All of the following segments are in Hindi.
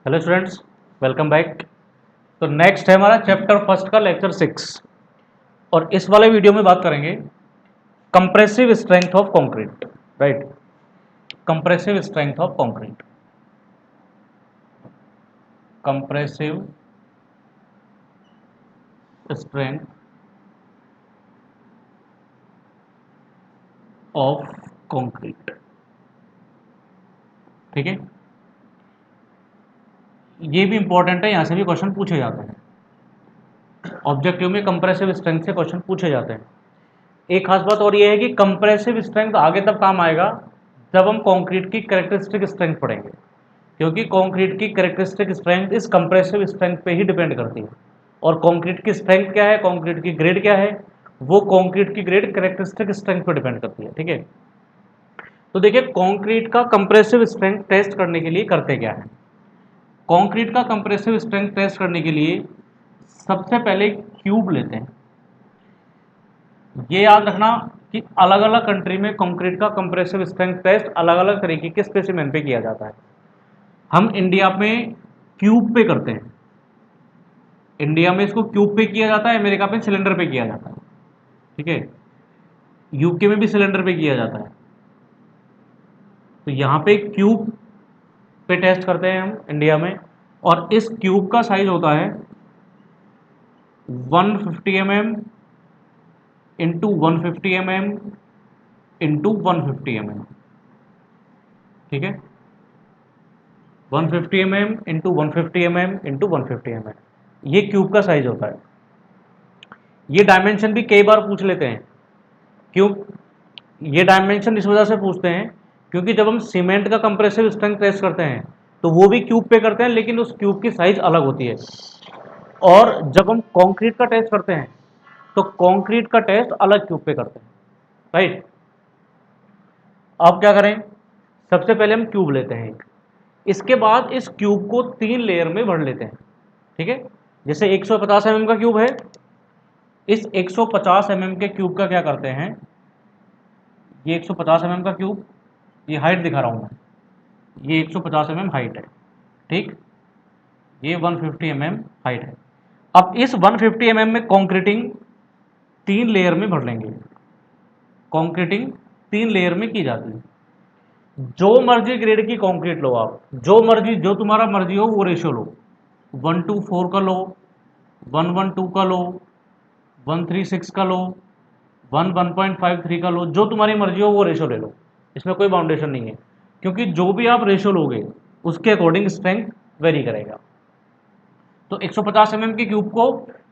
Hello students, welcome back. तो नेक्स्ट है हमारा चैप्टर फर्स्ट का लेक्चर 6 और इस वाले वीडियो में बात करेंगे compressive strength of concrete. Right, compressive strength of concrete. Compressive strength of concrete. ठीक है, ये भी इंपॉर्टेंट है, यहां से भी क्वेश्चन पूछे जाते हैं। ऑब्जेक्टिव में कंप्रेसिव स्ट्रेंथ से क्वेश्चन पूछे जाते हैं। एक खास बात और ये है कि कंप्रेसिव स्ट्रेंथ आगे तब काम आएगा जब हम कंक्रीट की कैरेक्टरिस्टिक स्ट्रेंथ पढ़ेंगे, क्योंकि कंक्रीट की कैरेक्टरिस्टिक स्ट्रेंथ इस कंप्रेसिव स्ट्रेंथ पे ही डिपेंड करती है। और कंक्रीट की स्ट्रेंथ क्या है, कंक्रीट की ग्रेड क्या है, वो कंक्रीट की ग्रेड कैरेक्टरिस्टिक स्ट्रेंथ पे डिपेंड करती है। ठीक है, तो देखिए कंक्रीट का कंप्रेसिव स्ट्रेंथ टेस्ट करने के लिए करते क्या है। कंक्रीट का कंप्रेसिव स्ट्रेंथ टेस्ट करने के लिए सबसे पहले क्यूब लेते हैं। ये याद रखना कि अलग अलग कंट्री में कंक्रीट का कंप्रेसिव स्ट्रेंथ टेस्ट अलग अलग तरीके के स्पेसिमेन पे किया जाता है। हम इंडिया में क्यूब पे करते हैं, इंडिया में इसको क्यूब पे किया जाता है, अमेरिका में सिलेंडर पे किया जाता है। ठीक है, यूके में भी सिलेंडर पे किया जाता है। तो यहाँ पे क्यूब पे टेस्ट करते हैं हम इंडिया में, और इस क्यूब का साइज होता है 150 mm into 150 mm into 150 mm। ठीक है, 150 mm into 150 mm into 150 mm, ये क्यूब का साइज होता है। ये डायमेंशन भी कई बार पूछ लेते हैं। क्यों ये डायमेंशन इस वजह से पूछते हैं क्योंकि जब हम सीमेंट का कंप्रेसिव स्ट्रेंथ टेस्ट करते हैं तो वो भी क्यूब पे करते हैं, लेकिन उस क्यूब की साइज अलग होती है। और जब हम कंक्रीट का टेस्ट करते हैं तो कंक्रीट का टेस्ट अलग क्यूब पे करते हैं। राइट, अब क्या करें, सबसे पहले हम क्यूब लेते हैं एक, इसके बाद इस क्यूब को 3 लेयर में भर लेते हैं। ठीक है, जैसे 150 mm का क्यूब है, इस 150 mm के क्यूब का क्या करते हैं, ये 150 mm का क्यूब, ये हाइट दिखा रहा हूं मैं, ये 150 mm हाइट है। ठीक, ये 150 mm हाइट है। अब इस 150 mm में कंक्रीटिंग 3 लेयर में भर लेंगे। कंक्रीटिंग 3 लेयर में की जाती है। जो मर्जी ग्रेड की कंक्रीट लो आप, जो मर्जी, जो तुम्हारा मर्जी हो वो रेशियो लो, 1:4 का लो, 1:2 का लो, 1:6 का लो, 1:53 का लो, जो तुम्हारी मर्जी हो वो रेशियो ले लो, इसमें कोई बाउंडेशन नहीं है। क्योंकि जो भी आप रेशियो लोगे उसके अकॉर्डिंग स्ट्रेंथ वेरी करेगा। तो 150 mm के क्यूब को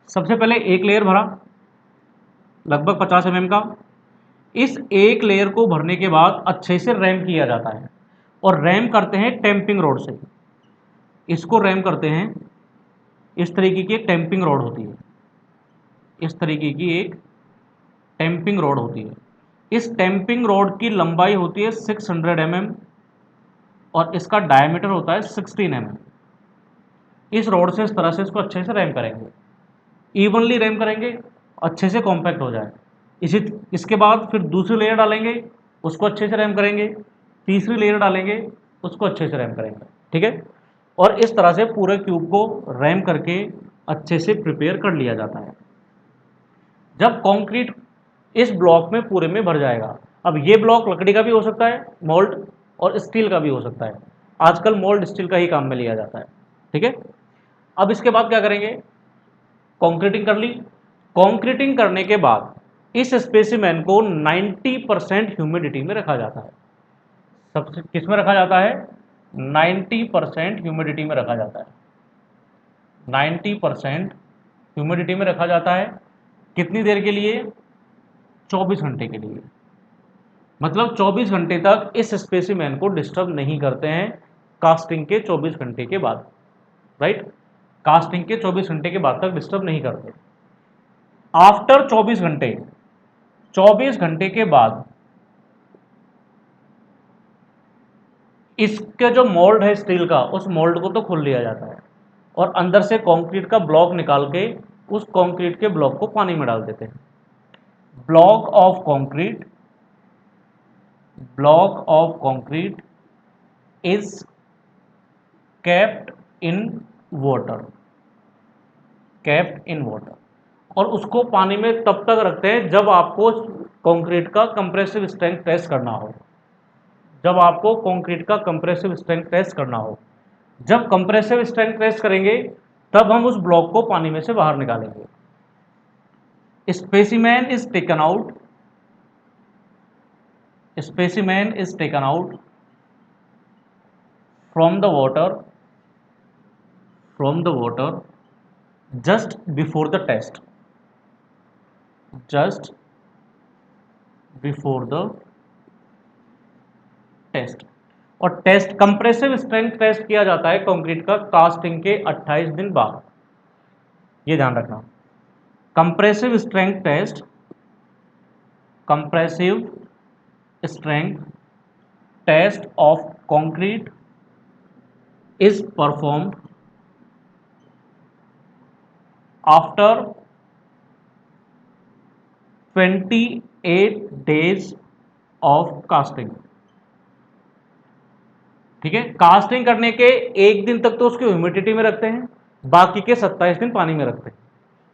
सबसे पहले एक लेयर भरा, लगभग 50 mm का। इस एक लेयर को भरने के बाद अच्छे से रैम किया जाता है, और रैम करते हैं टेम्पिंग रोड से। इसको रैम करते हैं, इस तरीके की एक टेम्पिंग रोड होती है, इस तरीके की एक टेम्पिंग रोड होती है। इस टेम्पिंग रोड की लंबाई होती है 600 mm और इसका डायमीटर होता है 16 mm। इस रोड से इस तरह से इसको अच्छे से रैम करेंगे, इवनली रैम करेंगे, अच्छे से कॉम्पैक्ट हो जाए। इसी इसके बाद फिर दूसरी लेयर डालेंगे, उसको अच्छे से रैम करेंगे, तीसरी लेयर डालेंगे, उसको अच्छे से रैम करेंगे। ठीक है, और इस तरह से पूरे क्यूब को रैम करके अच्छे से प्रिपेयर कर लिया जाता है। जब कंक्रीट इस ब्लॉक में पूरे में भर जाएगा, अब ये ब्लॉक लकड़ी का भी हो सकता है मोल्ड, और स्टील का भी हो सकता है। आजकल मोल्ड स्टील का ही काम में लिया जाता है। ठीक है, अब इसके बाद क्या करेंगे, कंक्रीटिंग कर ली। कंक्रीटिंग करने के बाद इस स्पेसिमेन को 90% ह्यूमिडिटी में रखा जाता है। सबसे किस में रखा जाता है, 90% ह्यूमिडिटी में रखा जाता है। 90% ह्यूमिडिटी में रखा जाता है। कितनी देर के लिए, 24 घंटे के लिए। मतलब 24 घंटे तक इस स्पेसिमेन को डिस्टर्ब नहीं करते हैं, कास्टिंग के 24 घंटे के बाद। राइट, कास्टिंग के 24 घंटे के बाद तक डिस्टर्ब नहीं करते। आफ्टर 24 घंटे, 24 घंटे के बाद इसके जो मोल्ड है स्टील का, उस मोल्ड को तो खोल लिया जाता है, और अंदर से कंक्रीट का ब्लॉक निकाल के उस कंक्रीट के ब्लॉक को पानी में डाल देते हैं। Block of concrete, block of concrete is kept in water, kept in water, और उसको पानी में तब तक रखते हैं जब आपको कंक्रीट का कंप्रेसिव स्ट्रेंथ टेस्ट करना हो, जब आपको कंक्रीट का कंप्रेसिव स्ट्रेंथ टेस्ट करना हो। जब कंप्रेसिव स्ट्रेंथ टेस्ट करेंगे तब हम उस ब्लॉक को पानी में से बाहर निकालेंगे। Specimen is taken out, specimen is taken out from the water, from the water just before the test, just before the test. और टेस्ट, कंप्रेसिव स्ट्रेंथ टेस्ट किया जाता है कंक्रीट का कास्टिंग के 28 दिन बाद, ये ध्यान रखना। Compressive strength test, compressive strength test of concrete is performed after 28 days of casting। ठीक है, कास्टिंग करने के एक दिन तक तो उसको ह्यूमिडिटी में रखते हैं, बाकी के 27 दिन पानी में रखते हैं।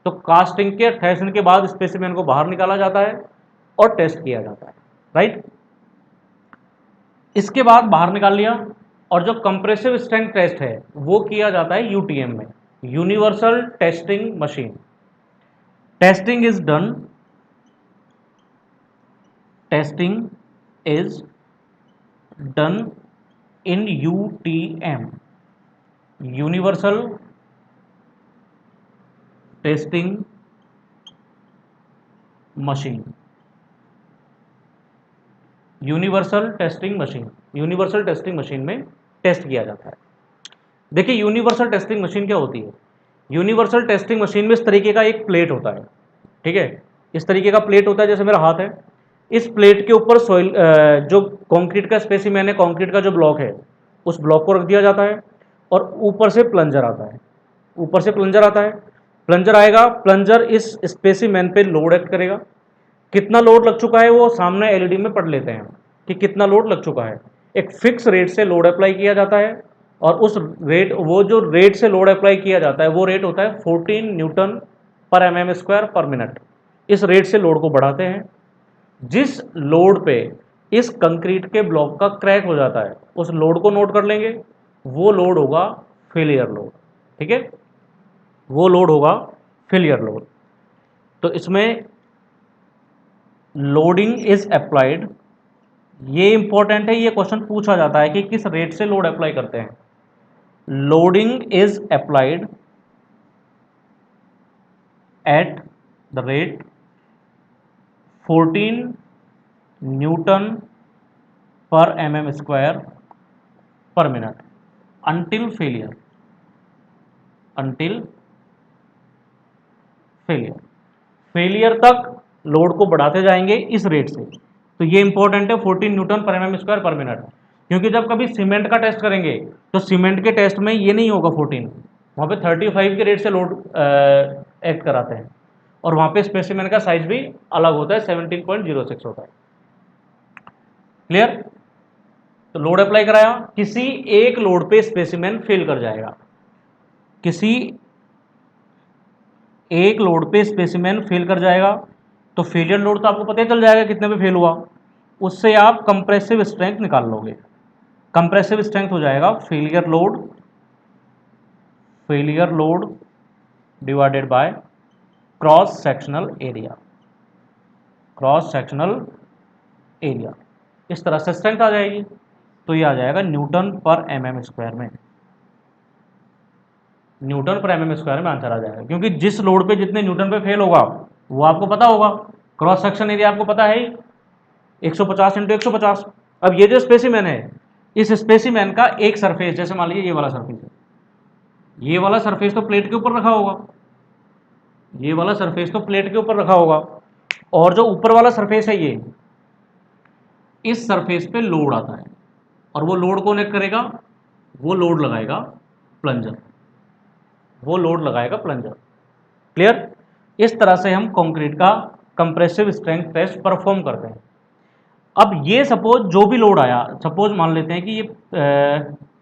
तो कास्टिंग के 28 दिन के बाद स्पेसिमेन को बाहर निकाला जाता है और टेस्ट किया जाता है, राइट। इसके बाद बाहर निकाल लिया, और जो कंप्रेसिव स्ट्रेंथ टेस्ट है वो किया जाता है यूटीएम में, universal testing machine. Testing is done, testing is done in UTM, universal testing machine, universal testing machine, universal testing machine में टेस्ट किया जाता है। देखिए यूनिवर्सल टेस्टिंग मशीन क्या होती है। यूनिवर्सल टेस्टिंग मशीन में इस तरीके का एक प्लेट होता है, ठीक है, इस तरीके का प्लेट होता है, जैसे मेरा हाथ है। इस प्लेट के ऊपर सॉइल, जो कंक्रीट का स्पेसिमेन है, कंक्रीट का जो ब्लॉक है, उस ब्लॉक को रख दिया जाता है, और ऊपर से प्लंजर आता है, ऊपर से प्लंजर आता है। प्लंजर आएगा, प्लंजर इस स्पेसिमेन पे लोड एक्ट करेगा। कितना लोड लग चुका है वो सामने एलईडी में पढ़ लेते हैं कि कितना लोड लग चुका है। एक फिक्स रेट से लोड अप्लाई किया जाता है, और उस रेट, वो जो रेट से लोड अप्लाई किया जाता है वो रेट होता है 14 न्यूटन पर mm स्क्वायर पर मिनट। इस रेट से लोड को बढ़ाते हैं। जिस लोड पे इस कंक्रीट के ब्लॉक का क्रैक हो जाता है उस लोड को नोट कर लेंगे, वो लोड होगा फेलियर लोड, ठीक है, वो लोड होगा फेलियर लोड। तो इसमें लोडिंग इज अप्लाइड, ये इंपॉर्टेंट है, ये क्वेश्चन पूछा जाता है कि किस रेट से लोड अप्लाई करते हैं। Loading is applied at the rate 14 Newton पर mm स्क्वायर पर minute until failure, until failure, failure तक लोड को बढ़ाते जाएंगे इस रेट से। तो ये इंपॉर्टेंट है 14 न्यूटन पर mm स्क्वायर पर मिनट, क्योंकि जब कभी सीमेंट का टेस्ट करेंगे तो सीमेंट के टेस्ट में ये नहीं होगा 14, वहाँ पे 35 के रेट से लोड एक्ट कराते हैं, और वहाँ पे स्पेसिमेन का साइज भी अलग होता है, 17.06 होता है। क्लियर। तो लोड अप्लाई कराया, किसी एक लोड पे स्पेसिमेन फेल कर जाएगा, किसी एक लोड पे स्पेसिमेन फेल कर जाएगा, तो फेलियर लोड तो आपको पता ही चल जाएगा कितने पे फेल हुआ, उससे आप कंप्रेसिव स्ट्रेंथ निकाल लोगे। कंप्रेसिव स्ट्रेंथ हो जाएगा failure load, failure load divided by cross sectional area, cross sectional area, इस तरह से स्ट्रेंथ आ जाएगी। तो ये आ जाएगा न्यूटन पर mm स्क्वायर में, न्यूटन पर mm स्क्वायर में आंसर आ जाएगा, क्योंकि जिस लोड पे जितने न्यूटन पे फेल होगा वो आपको पता होगा। क्रॉस सेक्शन एरिया आपको पता है 150 × 150। अब ये जो स्पेसिमेन है, इस स्पेसिमेन का एक सरफेस, जैसे मान लीजिए ये वाला सरफेस है, ये वाला सरफेस तो प्लेट के ऊपर रखा होगा, ये वाला सरफेस तो प्लेट के ऊपर रखा होगा, और जो ऊपर वाला सरफेस है ये, इस सरफेस पे लोड आता है, और वो लोड कौन एक करेगा, वो लोड लगाएगा प्लंजर, वो लोड लगाएगा प्लंजर। क्लियर। इस तरह से हम कंक्रीट का कंप्रेसिव स्ट्रेंथ टेस्ट परफॉर्म करते हैं। अब ये सपोज जो भी लोड आया, सपोज मान लेते हैं कि ये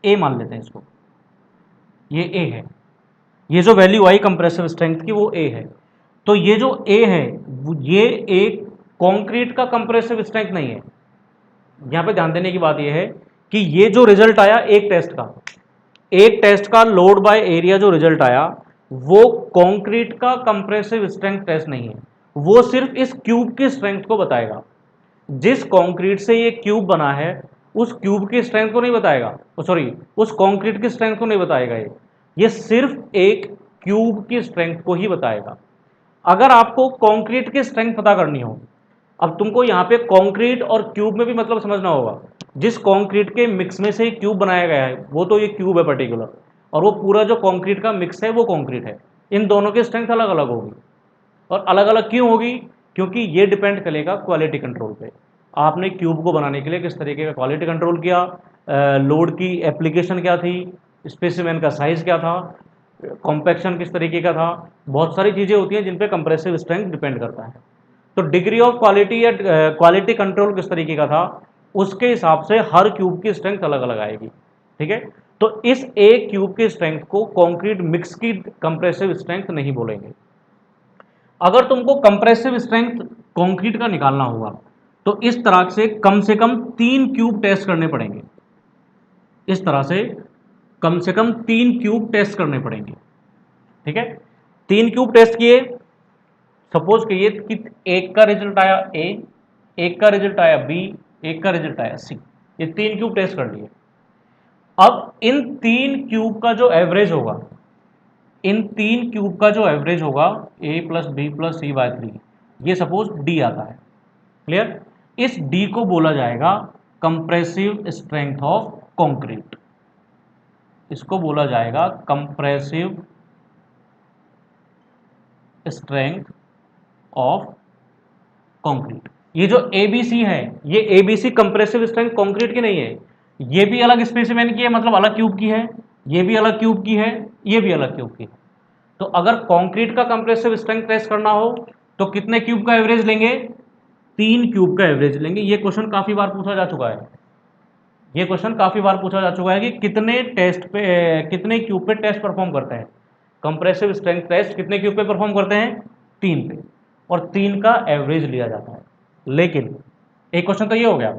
ए मान लेते हैं इसको, ये ए है, ये जो वैल्यू आई कंप्रेसिव स्ट्रेंथ की वो ए है। तो ये जो ए है ये एक कंक्रीट का कंप्रेसिव स्ट्रेंथ नहीं है। यहां पे ध्यान देने की बात ये है कि ये जो रिजल्ट आया एक टेस्ट का लोड बाय एरिया जो रिजल्ट आया वो कंक्रीट का कंप्रेसिव स्ट्रेंथ टेस्ट नहीं है, वो सिर्फ इस क्यूब की स्ट्रेंथ को बताएगा। जिस कंक्रीट से ये क्यूब बना है उस क्यूब की स्ट्रेंथ को नहीं बताएगा, सॉरी उस कंक्रीट की स्ट्रेंथ को नहीं बताएगा, ये सिर्फ एक क्यूब की स्ट्रेंथ को ही बताएगा। अगर आपको कंक्रीट की स्ट्रेंथ पता करनी हो, अब तुमको यहाँ पे कंक्रीट और क्यूब में भी मतलब समझना होगा। जिस कंक्रीट के मिक्स में से क्यूब बनाया गया है वो तो ये क्यूब है पर्टिकुलर, और वो पूरा जो कंक्रीट का मिक्स है वो कंक्रीट है। इन दोनों की स्ट्रेंथ अलग अलग होगी, और अलग अलग क्यों होगी? क्योंकि ये डिपेंड करेगा क्वालिटी कंट्रोल पे। आपने क्यूब को बनाने के लिए किस तरीके का क्वालिटी कंट्रोल किया, लोड की एप्लीकेशन क्या थी, स्पेसिमेन का साइज क्या था, कॉम्पैक्शन किस तरीके का था, बहुत सारी चीज़ें होती हैं जिन पे कंप्रेसिव स्ट्रेंथ डिपेंड करता है। तो डिग्री ऑफ क्वालिटी या क्वालिटी कंट्रोल किस तरीके का था, उसके हिसाब से हर क्यूब की स्ट्रेंथ अलग अलग आएगी। ठीक है, तो इस एक क्यूब की स्ट्रेंथ को कंक्रीट मिक्स की कंप्रेसिव स्ट्रेंथ नहीं बोलेंगे। अगर तुमको कंप्रेसिव स्ट्रेंथ कंक्रीट का निकालना होगा तो इस तरह से कम 3 क्यूब टेस्ट करने पड़ेंगे। इस तरह से कम 3 क्यूब टेस्ट करने पड़ेंगे। ठीक है, 3 क्यूब टेस्ट किए, सपोज करिए कि एक का रिजल्ट आया ए, एक का रिजल्ट आया बी, एक का रिजल्ट आया सी। ये 3 क्यूब टेस्ट कर लिए। अब इन 3 क्यूब का जो एवरेज होगा, इन 3 क्यूब का जो एवरेज होगा ए प्लस बी प्लस सी बाय 3, ये सपोज डी आता है। क्लियर? इस डी को बोला जाएगा कंप्रेसिव स्ट्रेंथ ऑफ कंक्रीट। इसको बोला जाएगा कंप्रेसिव स्ट्रेंथ ऑफ कंक्रीट। ये जो एबीसी है, ये एबीसी कंप्रेसिव स्ट्रेंथ कंक्रीट की नहीं है, ये भी अलग स्पेसिमेन की है, मतलब अलग क्यूब की है, ये भी अलग क्यूब की है, ये भी अलग क्यूब की है। तो अगर कंक्रीट का कंप्रेसिव स्ट्रेंथ टेस्ट करना हो तो कितने क्यूब का एवरेज लेंगे? 3 क्यूब का एवरेज लेंगे। ये क्वेश्चन काफी बार पूछा जा चुका है, ये क्वेश्चन काफी बार पूछा जा चुका है कि कितने टेस्ट पे कितने क्यूब पे टेस्ट परफॉर्म करते हैं कंप्रेसिव स्ट्रेंथ टेस्ट, कितने क्यूब पे परफॉर्म करते हैं? 3 पे, और 3 का एवरेज लिया जाता है। लेकिन एक क्वेश्चन तो ये हो गया,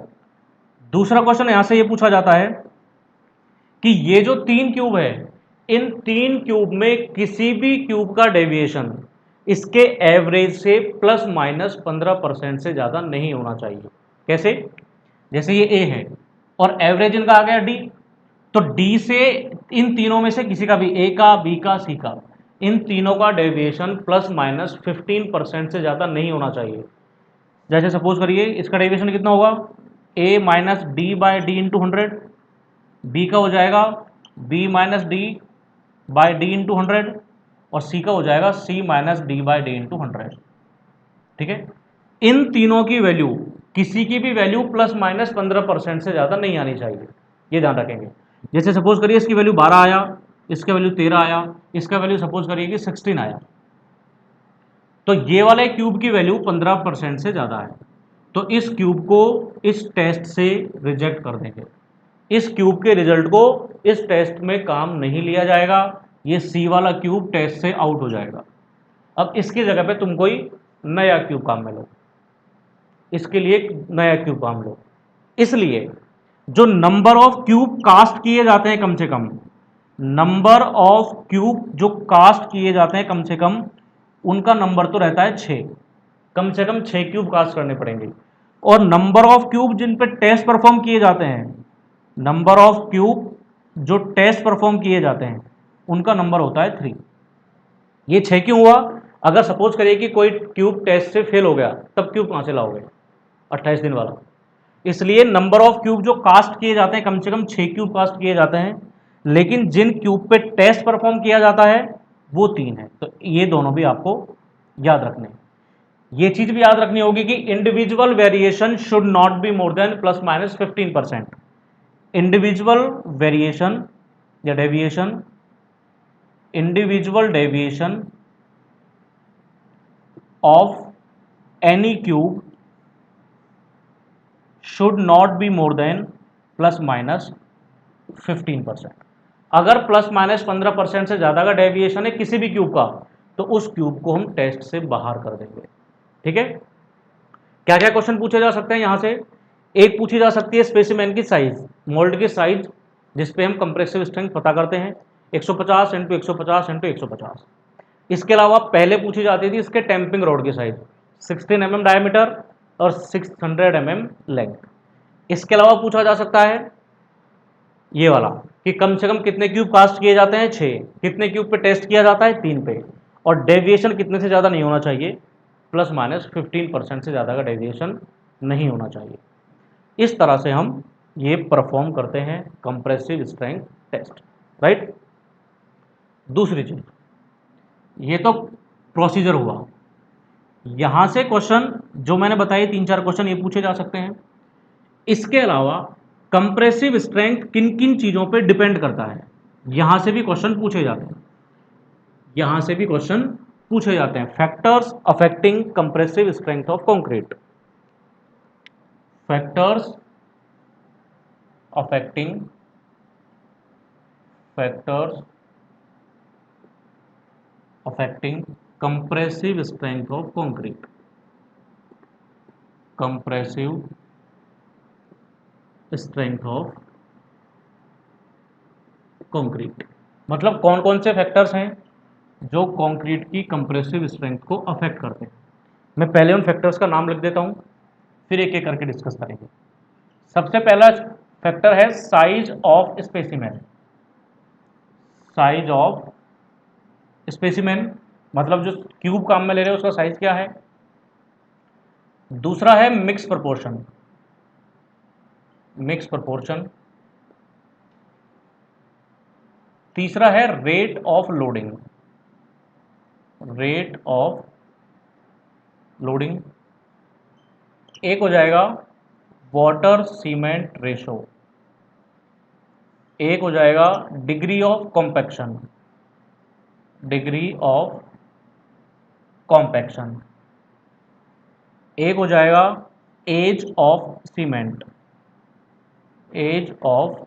दूसरा क्वेश्चन यहां से ये पूछा जाता है कि ये जो 3 क्यूब है, इन 3 क्यूब में किसी भी क्यूब का डेविएशन इसके एवरेज से प्लस माइनस 15% से ज़्यादा नहीं होना चाहिए। कैसे? जैसे ये ए है और एवरेज इनका आ गया डी, तो डी से इन तीनों में से किसी का भी, ए का, बी का, सी का, इन तीनों का डेविएशन प्लस माइनस 15% से ज़्यादा नहीं होना चाहिए। जैसे सपोज करिए इसका डेविएशन कितना होगा, A minus D by D into 100, B का हो जाएगा B minus D by D into 100, और सी का हो जाएगा C minus D by D into 100। ठीक है, इन तीनों की वैल्यू, किसी की भी वैल्यू प्लस माइनस 15% से ज़्यादा नहीं आनी चाहिए, ये ध्यान रखेंगे। जैसे सपोज करिए इसकी वैल्यू 12 आया, इसका वैल्यू 13 आया, इसका वैल्यू सपोज करिए कि 16 आया, तो ये वाले क्यूब की वैल्यू 15% से ज़्यादा है, तो इस क्यूब को इस टेस्ट से रिजेक्ट कर देंगे। इस क्यूब के रिजल्ट को इस टेस्ट में काम नहीं लिया जाएगा, ये सी वाला क्यूब टेस्ट से आउट हो जाएगा। अब इसकी जगह पे तुम कोई नया क्यूब काम में लो, इसके लिए एक नया क्यूब काम लो। इसलिए जो नंबर ऑफ क्यूब कास्ट किए जाते हैं कम से कम, नंबर ऑफ क्यूब जो कास्ट किए जाते हैं कम से कम, उनका नंबर तो रहता है 6, कम से कम 6 क्यूब कास्ट करने पड़ेंगे। और नंबर ऑफ क्यूब जिन पे टेस्ट परफॉर्म किए जाते हैं, नंबर ऑफ क्यूब जो टेस्ट परफॉर्म किए जाते हैं उनका नंबर होता है 3। ये 6 क्यों हुआ? अगर सपोज करिए कि कोई क्यूब टेस्ट से फेल हो गया, तब क्यूब कहां से लाओगे 28 दिन वाला? इसलिए नंबर ऑफ क्यूब जो कास्ट किए जाते हैं, कम से कम 6 क्यूब कास्ट किए जाते हैं, लेकिन जिन क्यूब पे टेस्ट परफॉर्म किया जाता है वो 3 है। तो ये दोनों भी आपको याद रखने हैं। ये चीज भी याद रखनी होगी कि individual variation should not be more than plus minus 15%। Individual variation या deviation, individual deviation of any cube should not be more than plus minus 15%। अगर प्लस माइनस 15% से ज़्यादा का डेविएशन है किसी भी क्यूब का, तो उस क्यूब को हम टेस्ट से बाहर कर देंगे। ठीक है, क्या क्या क्वेश्चन पूछे जा सकते हैं यहां से? एक पूछी जा सकती है स्पेसिमेन की साइज, मोल्ड की साइज, जिसपे हम कंप्रेसिव स्ट्रेंथ पता करते हैं 150 इंटू 150 इंटू 150। इसके अलावा पहले पूछी जाती थी इसके टैंपिंग रोड की साइज 16 mm डायमीटर और 600 mm लेंथ। इसके अलावा पूछा जा सकता है ये वाला कि कम से कम कितने क्यूब कास्ट किए जाते हैं 6, कितने क्यूब पे टेस्ट किया जाता है 3 पे, और डेविएशन कितने से ज़्यादा नहीं होना चाहिए, प्लस माइनस 15% से ज़्यादा का डेविएशन नहीं होना चाहिए। इस तरह से हम ये परफॉर्म करते हैं कंप्रेसिव स्ट्रेंथ टेस्ट, राइट। दूसरी चीज, ये तो प्रोसीजर हुआ। यहां से क्वेश्चन जो मैंने बताए 3-4 क्वेश्चन ये पूछे जा सकते हैं। इसके अलावा कंप्रेसिव स्ट्रेंथ किन किन चीजों पे डिपेंड करता है, यहां से भी क्वेश्चन पूछे जाते हैं। यहां से भी क्वेश्चन पूछे जाते हैं। Factors affecting compressive strength of concrete, factors affecting factors affecting compressive strength of concrete, compressive strength of concrete। मतलब कौन कौन से फैक्टर्स हैं जो कंक्रीट की कंप्रेसिव स्ट्रेंथ को अफेक्ट करते हैं। मैं पहले उन फैक्टर्स का नाम लिख देता हूं, फिर एक एक करके डिस्कस करेंगे। सबसे पहला फैक्टर है size of specimen, size of specimen मतलब जो क्यूब काम में ले रहे हैं उसका साइज क्या है। दूसरा है मिक्स प्रोपोर्शन, मिक्स प्रोपोर्शन। तीसरा है rate of loading, rate of loading. एक हो जाएगा वाटर सीमेंट रेशो, एक हो जाएगा degree of compaction, degree of compaction. एक हो जाएगा age of cement, age of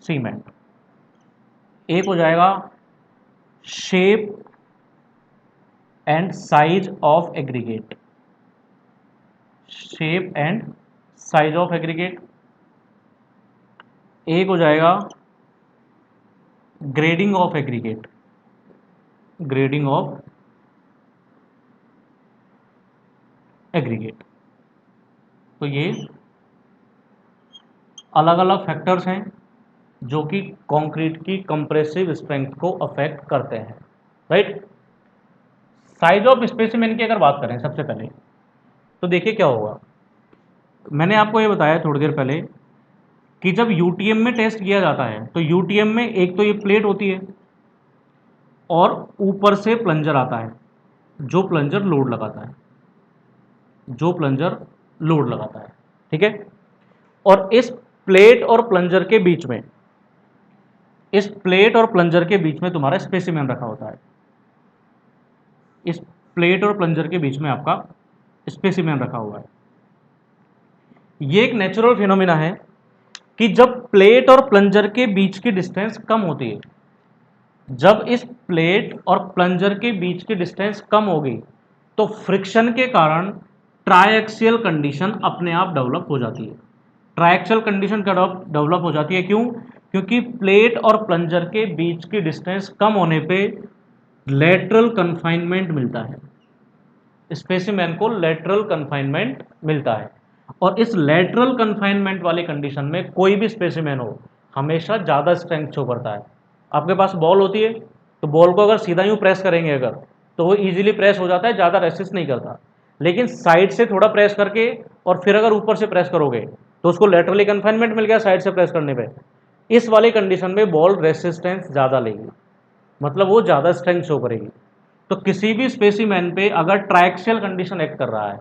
cement. एक हो जाएगा shape and size of aggregate, shape and size of aggregate. एक हो जाएगा grading of aggregate, grading of aggregate. तो ये अलग अलग फैक्टर्स हैं जो कि कंक्रीट की कंप्रेसिव स्ट्रेंथ को अफेक्ट करते हैं, राइट। साइज ऑफ स्पेसिमेन की अगर बात करें सबसे पहले, तो देखिए क्या होगा। मैंने आपको ये बताया थोड़ी देर पहले कि जब यूटीएम में टेस्ट किया जाता है तो यूटीएम में एक तो ये प्लेट होती है और ऊपर से प्लंजर आता है, जो प्लंजर लोड लगाता है, जो प्लंजर लोड लगाता है, ठीक है। और इस प्लेट और प्लंजर के बीच में, इस प्लेट और प्लंजर के बीच में तुम्हारा स्पेसिमेन रखा होता है, इस प्लेट और प्लंजर के बीच में आपका स्पेसिमेन रखा हुआ है। ये एक नेचुरल फिनोमिना है कि जब प्लेट और प्लंजर के बीच की डिस्टेंस कम होती है, जब इस प्लेट और प्लंजर के बीच की डिस्टेंस कम होगी तो फ्रिक्शन के कारण ट्राइएक्सियल कंडीशन अपने आप डेवलप हो जाती है। ट्राइएक्सियल कंडीशन डेवलप हो जाती है क्यों? क्योंकि प्लेट और प्लंजर के बीच की डिस्टेंस कम होने पे लेटरल कन्फाइनमेंट मिलता है, स्पेसिमेन को लेटरल कन्फाइनमेंट मिलता है। और इस लेटरल कन्फाइनमेंट वाली कंडीशन में कोई भी स्पेसिमेन हो हमेशा ज़्यादा स्ट्रेंथ शो करता है। आपके पास बॉल होती है तो बॉल को अगर सीधा यूँ प्रेस करेंगे अगर, तो वो इजीली प्रेस हो जाता है, ज़्यादा रेसिस्ट नहीं करता। लेकिन साइड से थोड़ा प्रेस करके और फिर अगर ऊपर से प्रेस करोगे तो उसको लेटरली कन्फाइनमेंट मिल गया साइड से प्रेस करने पे। इस वाली कंडीशन में बॉल रेसिस्टेंस ज़्यादा लेगी, मतलब वो ज़्यादा स्ट्रेंथ शो करेगी। तो किसी भी स्पेसिमेन पे अगर ट्राइएक्सियल कंडीशन एक्ट कर रहा है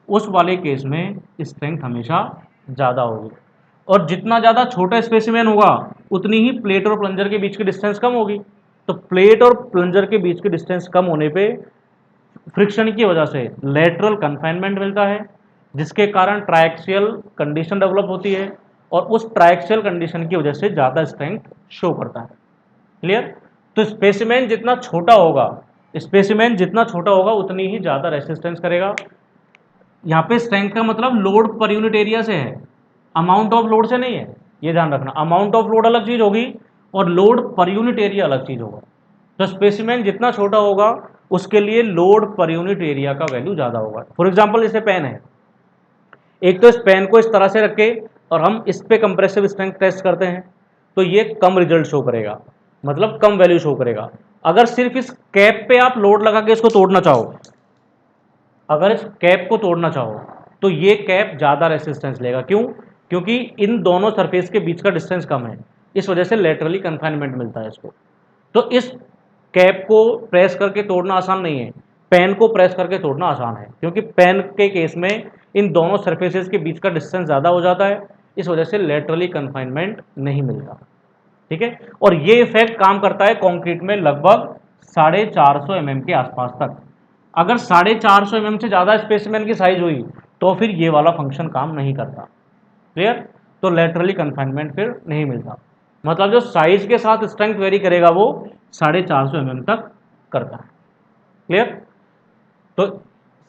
उस वाले केस में स्ट्रेंथ हमेशा ज़्यादा होगी। और जितना ज़्यादा छोटा स्पेसिमेन होगा उतनी ही प्लेट और प्लंजर के बीच की डिस्टेंस कम होगी। तो प्लेट और प्लंजर के बीच की डिस्टेंस कम होने पे फ्रिक्शन की वजह से लेटरल कन्फाइनमेंट मिलता है, जिसके कारण ट्राइएक्सियल कंडीशन डेवलप होती है और उस ट्राइक्सियल कंडीशन की वजह से ज़्यादा स्ट्रेंथ शो करता है। क्लियर? तो स्पेसिमेन जितना छोटा होगा, स्पेसिमेन जितना छोटा होगा उतनी ही ज़्यादा रेसिस्टेंस करेगा। यहाँ पे स्ट्रेंथ का मतलब लोड पर यूनिट एरिया से है, अमाउंट ऑफ लोड से नहीं है, ये ध्यान रखना। अमाउंट ऑफ लोड अलग चीज़ होगी और लोड पर यूनिट एरिया अलग चीज़ होगा। तो स्पेसिमेन जितना छोटा होगा उसके लिए लोड पर यूनिट एरिया का वैल्यू ज़्यादा होगा। फॉर एग्जाम्पल जैसे पेन है, एक तो इस पेन को इस तरह से रखे और हम इस पे कंप्रेसिव स्ट्रेंथ टेस्ट करते हैं तो ये कम रिजल्ट शो करेगा, मतलब कम वैल्यू शो करेगा। अगर सिर्फ इस कैप पे आप लोड लगा के इसको तोड़ना चाहो, अगर इस कैप को तोड़ना चाहो तो ये कैप ज़्यादा रेसिस्टेंस लेगा। क्यों? क्योंकि इन दोनों सरफेस के बीच का डिस्टेंस कम है, इस वजह से लेटरली कन्फाइनमेंट मिलता है इसको। तो इस कैप को प्रेस करके तोड़ना आसान नहीं है, पेन को प्रेस करके तोड़ना आसान है, क्योंकि पेन के केस में इन दोनों सरफेसेस के बीच का डिस्टेंस ज़्यादा हो जाता है, इस वजह से लेटरली कन्फाइनमेंट नहीं मिलता। ठीक है? और ये इफेक्ट काम करता है कंक्रीट में लगभग 450 mm के आसपास तक। अगर 450 mm से ज़्यादा स्पेसिमेन की साइज हुई तो फिर ये वाला फंक्शन काम नहीं करता। क्लियर? तो लेटरली कन्फाइनमेंट फिर नहीं मिलता, मतलब जो साइज के साथ स्ट्रेंथ वेरी करेगा वो 450 mm तक करता है। क्लियर? तो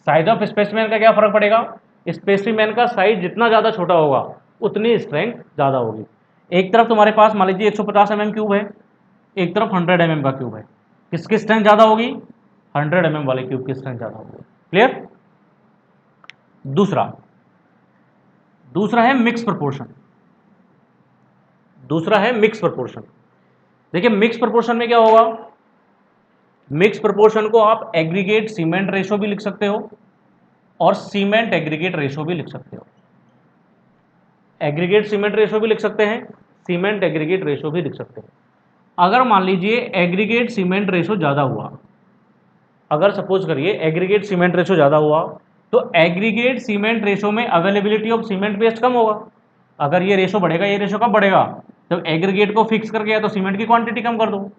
साइज ऑफ स्पेसिमेन का क्या फर्क पड़ेगा? स्पेसिमेन का साइज जितना ज़्यादा छोटा होगा उतनी स्ट्रेंथ ज़्यादा होगी। एक तरफ तुम्हारे पास मान लीजिए 150 mm क्यूब है, एक तरफ 100 mm का क्यूब है, किसकी स्ट्रेंथ ज़्यादा होगी? 100 mm वाले क्यूब की स्ट्रेंथ ज़्यादा होगी। क्लियर? दूसरा दूसरा है मिक्स प्रोपोर्शन। दूसरा है मिक्स प्रोपोर्शन। देखिए मिक्स प्रोपोर्शन में क्या होगा? मिक्स प्रोपोर्शन को आप एग्रीगेट सीमेंट रेशो भी लिख सकते हो और सीमेंट एग्रीगेट रेशो भी लिख सकते हो। एग्रीगेट सीमेंट रेशो भी लिख सकते हैं, सीमेंट एग्रीगेट रेशो भी लिख सकते हैं। अगर मान लीजिए एग्रीगेट सीमेंट रेशो ज़्यादा हुआ, अगर सपोज करिए एग्रीगेट सीमेंट रेशो ज़्यादा हुआ तो एग्रीगेट सीमेंट रेशो में अवेलेबिलिटी ऑफ सीमेंट पेस्ट कम होगा। अगर ये रेशो बढ़ेगा, ये रेशो कब बढ़ेगा? जब एग्रीगेट को फिक्स करके या तो सीमेंट की क्वांटिटी कम कर दो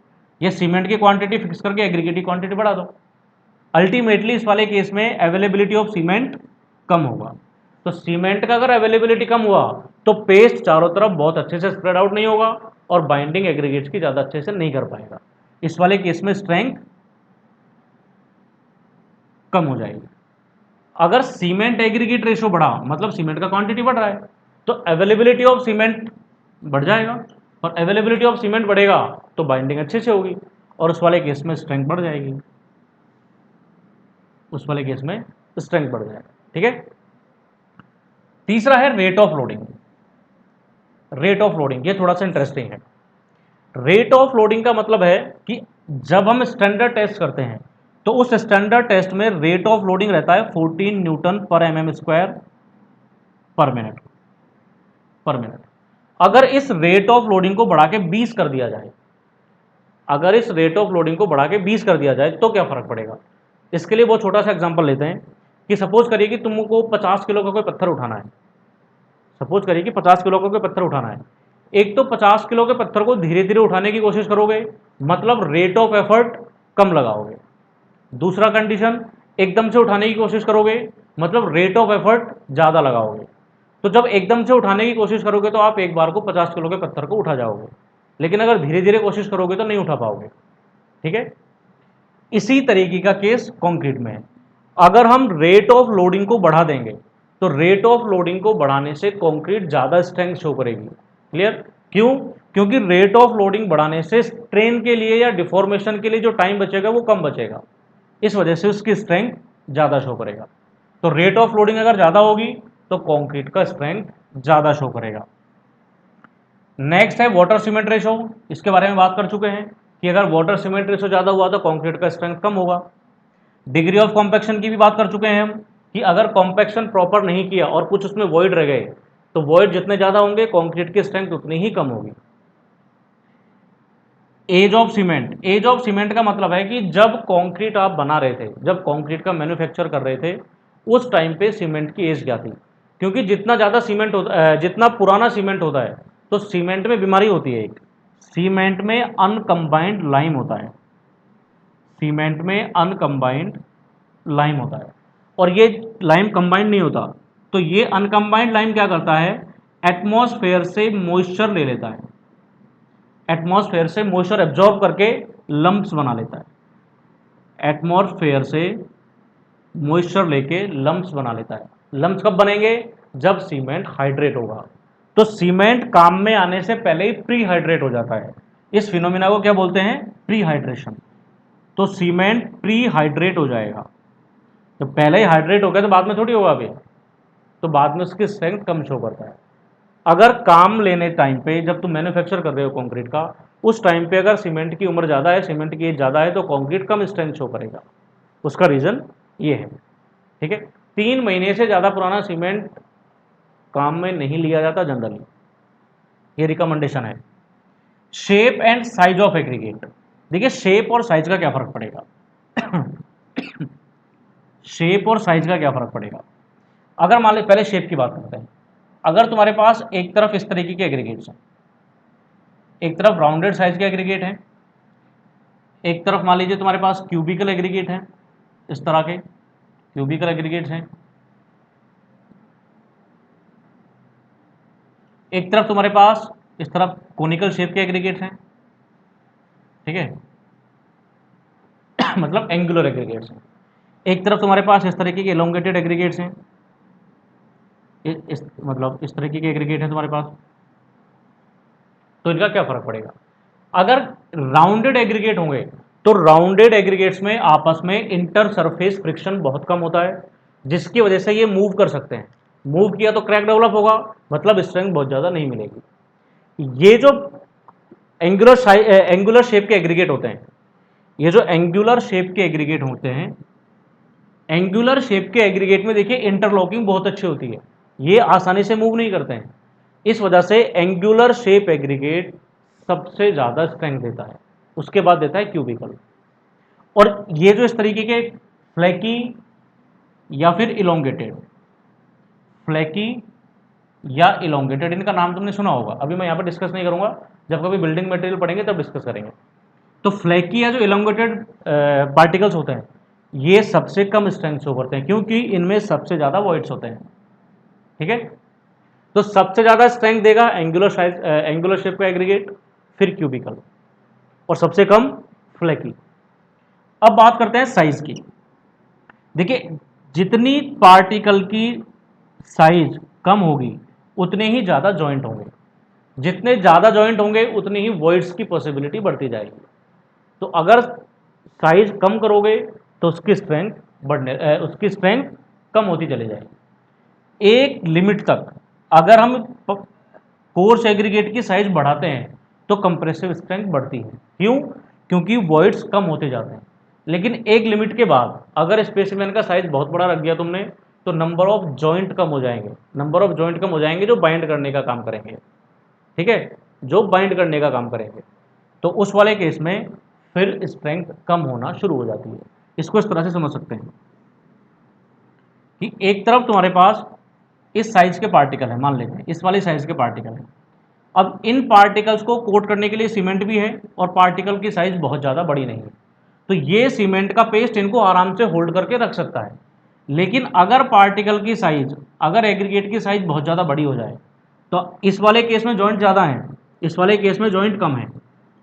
या सीमेंट की क्वांटिटी फिक्स करके एग्रीगेट की क्वांटिटी बढ़ा दो। अल्टीमेटली इस वाले केस में अवेलेबिलिटी ऑफ सीमेंट कम होगा। तो सीमेंट का अगर अवेलेबिलिटी कम हुआ तो पेस्ट चारों तरफ बहुत अच्छे से स्प्रेड आउट नहीं होगा और बाइंडिंग एग्रीगेट्स की ज़्यादा अच्छे से नहीं कर पाएगा। इस वाले केस में स्ट्रेंथ कम हो जाएगी। अगर सीमेंट एग्रीगेट रेशो बढ़ा मतलब सीमेंट का क्वांटिटी बढ़ रहा है तो अवेलेबिलिटी ऑफ सीमेंट बढ़ जाएगा, और अवेलेबिलिटी ऑफ सीमेंट बढ़ेगा तो बाइंडिंग अच्छे से होगी और उस वाले केस में स्ट्रेंथ बढ़ जाएगी, उस वाले केस में स्ट्रेंथ बढ़ जाएगा। ठीक है? तीसरा है rate of loading. Rate of loading ये थोड़ा सा इंटरेस्टिंग है। रेट ऑफ लोडिंग का मतलब है कि जब हम स्टैंडर्ड टेस्ट करते हैं तो उस स्टैंडर्ड टेस्ट में रेट ऑफ लोडिंग रहता है 14 न्यूटन पर mm² पर मिनट। अगर इस रेट ऑफ लोडिंग को बढ़ा के 20 कर दिया जाए, अगर इस रेट ऑफ लोडिंग को बढ़ा के 20 कर दिया जाए तो क्या फर्क पड़ेगा? इसके लिए बहुत छोटा सा एग्जांपल लेते हैं कि सपोज करिए कि तुमको 50 किलो का कोई पत्थर उठाना है। सपोज करिए कि 50 किलो का कोई पत्थर उठाना है। एक तो 50 किलो के पत्थर को धीरे धीरे उठाने की कोशिश करोगे, मतलब रेट ऑफ एफर्ट कम लगाओगे। दूसरा कंडीशन, एकदम से उठाने की कोशिश करोगे, मतलब रेट ऑफ एफर्ट ज़्यादा लगाओगे। तो जब एकदम से उठाने की कोशिश करोगे तो आप एक बार को 50 किलो के पत्थर को उठा जाओगे, लेकिन अगर धीरे धीरे कोशिश करोगे तो नहीं उठा पाओगे। ठीक है? इसी तरीके का केस कंक्रीट में है। अगर हम रेट ऑफ लोडिंग को बढ़ा देंगे तो रेट ऑफ लोडिंग को बढ़ाने से कंक्रीट ज़्यादा स्ट्रेंथ शो करेगी। क्लियर? क्यों? क्योंकि रेट ऑफ लोडिंग बढ़ाने से स्ट्रेन के लिए या डिफॉर्मेशन के लिए जो टाइम बचेगा वो कम बचेगा, इस वजह से उसकी स्ट्रेंथ ज़्यादा शो करेगा। तो रेट ऑफ लोडिंग अगर ज़्यादा होगी तो कंक्रीट का स्ट्रेंथ ज़्यादा शो करेगा। नेक्स्ट है वाटर सीमेंट रेशो। इसके बारे में बात कर चुके हैं कि अगर वाटर सीमेंट रेशो ज़्यादा हुआ तो कंक्रीट का स्ट्रेंथ कम होगा। डिग्री ऑफ कॉम्पैक्शन की भी बात कर चुके हैं हम कि अगर कॉम्पैक्शन प्रॉपर नहीं किया और कुछ उसमें वॉइड रह गए तो वॉइड जितने ज़्यादा होंगे कंक्रीट की स्ट्रेंथ उतनी ही कम होगी। Age of cement. Age of cement का मतलब है कि जब कंक्रीट आप बना रहे थे, जब कंक्रीट का मैन्युफैक्चर कर रहे थे, उस टाइम पे सीमेंट की एज क्या थी? क्योंकि जितना ज़्यादा सीमेंट होता जितना पुराना सीमेंट होता है तो सीमेंट में बीमारी होती है। एक सीमेंट में अनकम्बाइंड लाइम होता है, सीमेंट में अनकम्बाइंड लाइम होता है और ये लाइम कंबाइंड नहीं होता। तो ये अनकम्बाइंड लाइम क्या करता है, एटमॉस्फेयर से मॉइस्चर ले लेता है, एटमॉस्फेयर से मॉइस्चर एब्जॉर्ब करके लंप्स बना लेता है, एटमॉस्फेयर से मॉइस्चर लेके लंप्स बना लेता है। लंप्स कब बनेंगे? जब सीमेंट हाइड्रेट होगा। तो सीमेंट काम में आने से पहले ही प्री हाइड्रेट हो जाता है। इस फिनोमिना को क्या बोलते हैं? Pre hydration. तो सीमेंट प्री हाइड्रेट हो जाएगा। तो पहले ही हाइड्रेट हो गया तो बाद में थोड़ी होगा अभी, तो बाद में उसकी स्ट्रेंथ कम शो करता है। अगर काम लेने टाइम पे, जब तुम मैन्युफैक्चर कर रहे हो कंक्रीट का, उस टाइम पे अगर सीमेंट की उम्र ज़्यादा है, सीमेंट की एज ज़्यादा है, तो कंक्रीट कम स्ट्रेंथ शो करेगा। उसका रीज़न ये है। ठीक है, 3 महीने से ज़्यादा पुराना सीमेंट काम में नहीं लिया जाता जनरली, ये रिकमेंडेशन है। Shape and size of aggregate. देखिए शेप और साइज का क्या फर्क पड़ेगा? शेप और साइज का क्या फर्क पड़ेगा? अगर मान लो, पहले शेप की बात करते हैं। अगर तुम्हारे पास एक तरफ इस तरीके के एग्रीगेट्स हैं, एक तरफ राउंडेड साइज के एग्रीगेट हैं, एक तरफ मान लीजिए तुम्हारे पास क्यूबिकल एग्रीगेट हैं, इस तरह के क्यूबिकल एग्रीगेट्स हैं, एक तरफ तुम्हारे पास इस तरफ कोनिकल शेप के एग्रीगेट्स हैं, ठीक है, मतलब एंगुलर एग्रीगेट्स हैं। एक तरफ तुम्हारे पास इस तरीके के एलोंगेटेड एग्रीगेट्स हैं, मतलब इस तरीके के एग्रीगेट हैं तुम्हारे पास। तो इनका क्या फर्क पड़ेगा? अगर राउंडेड एग्रीगेट होंगे तो राउंडेड एग्रीगेट्स में आपस में इंटर सरफेस फ्रिक्शन बहुत कम होता है, जिसकी वजह से ये मूव कर सकते हैं। मूव किया तो क्रैक डेवलप होगा, मतलब स्ट्रेंथ बहुत ज़्यादा नहीं मिलेगी। ये जो एंगुलर शेप के एग्रीगेट होते हैं, ये जो एंगुलर शेप के एग्रीगेट होते हैं, एंगुलर शेप के एग्रीगेट में देखिए इंटरलॉकिंग बहुत अच्छी होती है, ये आसानी से मूव नहीं करते हैं। इस वजह से एंगुलर शेप एग्रीगेट सबसे ज़्यादा स्ट्रेंथ देता है, उसके बाद देता है क्यूबिकल। और ये जो इस तरीके के फ्लैकी या फिर इलोंगेटेड, फ्लैकी या इलोंगेटेड, इनका नाम तुमने सुना होगा, अभी मैं यहाँ पर डिस्कस नहीं करूँगा, जब कभी बिल्डिंग मटेरियल पढ़ेंगे तब डिस्कस करेंगे। तो फ्लैकी या जो इलोंगेटेड पार्टिकल्स होते हैं, ये सबसे कम स्ट्रेंथ शो करते हैं, क्योंकि इनमें सबसे ज़्यादा वॉइड्स होते हैं। ठीक है, तो सबसे ज़्यादा स्ट्रेंथ देगा एंगुलर साइज, एंगुलर शेप का एग्रीगेट, फिर क्यूबिकल, और सबसे कम फ्लैकी। अब बात करते हैं साइज की। देखिए जितनी पार्टिकल की साइज कम होगी उतने ही ज़्यादा जॉइंट होंगे, जितने ज़्यादा जॉइंट होंगे उतनी ही वॉइड्स की पॉसिबिलिटी बढ़ती जाएगी। तो अगर साइज कम करोगे तो उसकी स्ट्रेंथ कम होती चली जाएगी एक लिमिट तक। अगर हम कोर्स एग्रीगेट की साइज बढ़ाते हैं तो कंप्रेसिव स्ट्रेंथ बढ़ती है। क्यों? क्योंकि वॉइड्स कम होते जाते हैं। लेकिन एक लिमिट के बाद अगर स्पेसिमेन का साइज बहुत बड़ा रख दिया तुमने, तो नंबर ऑफ जॉइंट कम हो जाएंगे, नंबर ऑफ जॉइंट कम हो जाएंगे जो बाइंड करने का काम करेंगे। ठीक है, जो बाइंड करने का काम करेंगे, तो उस वाले केस में फिर स्ट्रेंथ कम होना शुरू हो जाती है। इसको इस तरह से समझ सकते हैं कि एक तरफ तुम्हारे पास इस साइज के पार्टिकल है, मान लेते हैं इस वाली साइज के पार्टिकल है। अब इन पार्टिकल्स को कोट करने के लिए सीमेंट भी है और पार्टिकल की साइज बहुत ज़्यादा बड़ी नहीं है, तो ये सीमेंट का पेस्ट इनको आराम से होल्ड करके रख सकता है। लेकिन अगर पार्टिकल की साइज, अगर एग्रीगेट की साइज बहुत ज़्यादा बड़ी हो जाए, तो इस वाले केस में जॉइंट ज़्यादा है, इस वाले केस में जॉइंट कम है,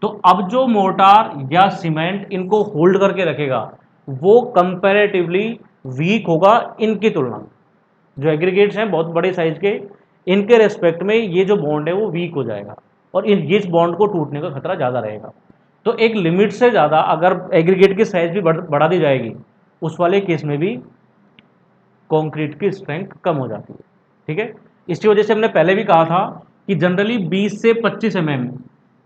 तो अब जो मोटार या सीमेंट इनको होल्ड करके रखेगा वो कंपैरेटिवली वीक होगा इनकी तुलना में। जो एग्रीगेट्स हैं बहुत बड़े साइज के, इनके रेस्पेक्ट में ये जो बॉन्ड है वो वीक हो जाएगा और इस बॉन्ड को टूटने का खतरा ज़्यादा रहेगा। तो एक लिमिट से ज़्यादा अगर एग्रीगेट की साइज भी बढ़ा दी जाएगी, उस वाले केस में भी कंक्रीट की स्ट्रेंथ कम हो जाती है। ठीक है, इसकी वजह से हमने पहले भी कहा था कि जनरली 20 से 25 mm,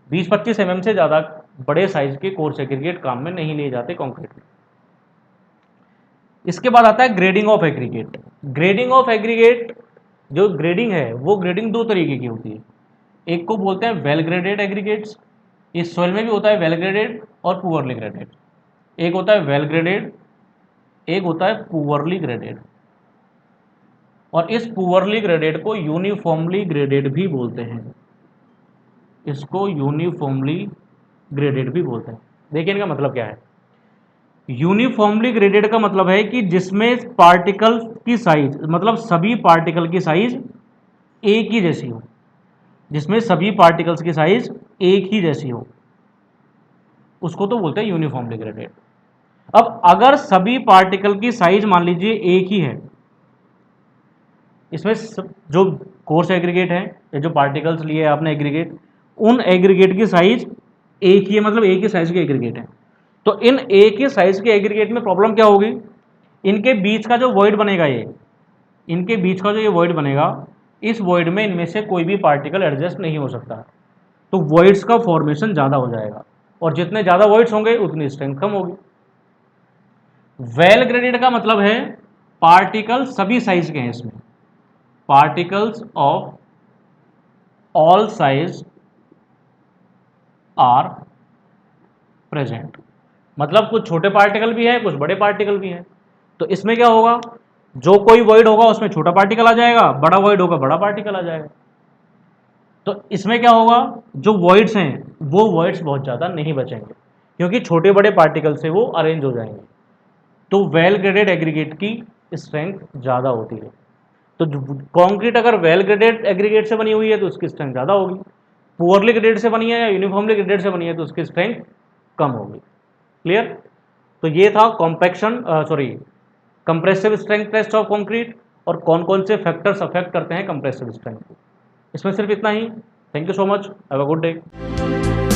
20-25 mm से ज़्यादा बड़े साइज के कोर्स एग्रीगेट काम में नहीं लिए जाते कंक्रीट में। इसके बाद आता है grading of aggregate. Grading of aggregate, जो ग्रेडिंग है वो ग्रेडिंग दो तरीके की होती है। एक को बोलते हैं वेल ग्रेडेड एग्रीगेट्स, इस सॉइल में भी होता है वेल ग्रेडेड और पुअरली ग्रेडेड। एक होता है वेल ग्रेडेड, एक होता है पुअरली ग्रेडेड, और इस पुअरली ग्रेडेड को यूनिफॉर्मली ग्रेडेड भी बोलते हैं, इसको यूनिफॉर्मली ग्रेडेड भी बोलते हैं। देखिए इनका मतलब क्या है। यूनिफॉर्मली ग्रेडेड का मतलब है कि जिसमें पार्टिकल की साइज, मतलब सभी पार्टिकल की साइज एक ही जैसी हो, जिसमें सभी पार्टिकल्स की साइज एक ही जैसी हो, उसको तो बोलते हैं यूनिफॉर्मली ग्रेडेड। अब अगर सभी पार्टिकल की साइज मान लीजिए एक ही है, इसमें जो कोर्स एग्रीगेट है या जो पार्टिकल्स लिए आपने एग्रीगेट, उन एग्रीगेट की साइज एक ही है, मतलब एक ही साइज के एग्रीगेट है। तो इन एक ही साइज के एग्रीगेट में प्रॉब्लम क्या होगी, इनके बीच का जो वॉइड बनेगा, इनके बीच का जो ये वॉइड बनेगा, इस वॉइड में इनमें से कोई भी पार्टिकल एडजस्ट नहीं हो सकता, तो वॉइड्स का फॉर्मेशन ज़्यादा हो जाएगा, और जितने ज़्यादा वॉइड्स होंगे उतनी स्ट्रेंथ कम होगी। वेल ग्रेडेड का मतलब है पार्टिकल सभी साइज के हैं, इसमें particles of all size are present, मतलब कुछ छोटे पार्टिकल भी हैं, कुछ बड़े पार्टिकल भी हैं। तो इसमें क्या होगा, जो कोई वॉइड होगा उसमें छोटा पार्टिकल आ जाएगा, बड़ा वॉइड होगा बड़ा पार्टिकल आ जाएगा। तो इसमें क्या होगा, जो वॉइड्स हैं वो वॉइड्स बहुत ज़्यादा नहीं बचेंगे, क्योंकि छोटे बड़े पार्टिकल से वो अरेंज हो जाएंगे। तो वेल ग्रेडेड एग्रीगेट की स्ट्रेंथ ज़्यादा होती है। तो कंक्रीट अगर वेल ग्रेडेड एग्रीगेट से बनी हुई है तो उसकी स्ट्रेंथ ज़्यादा होगी, पुअरली ग्रेडेड से बनी है या यूनिफॉर्मली ग्रेडेड से बनी है तो उसकी स्ट्रेंथ कम होगी। क्लियर। तो ये था compaction compressive strength test of concrete, और कौन कौन से फैक्टर्स अफेक्ट करते हैं कंप्रेसिव स्ट्रेंथ को। इसमें सिर्फ इतना ही। Thank you so much, have a good day.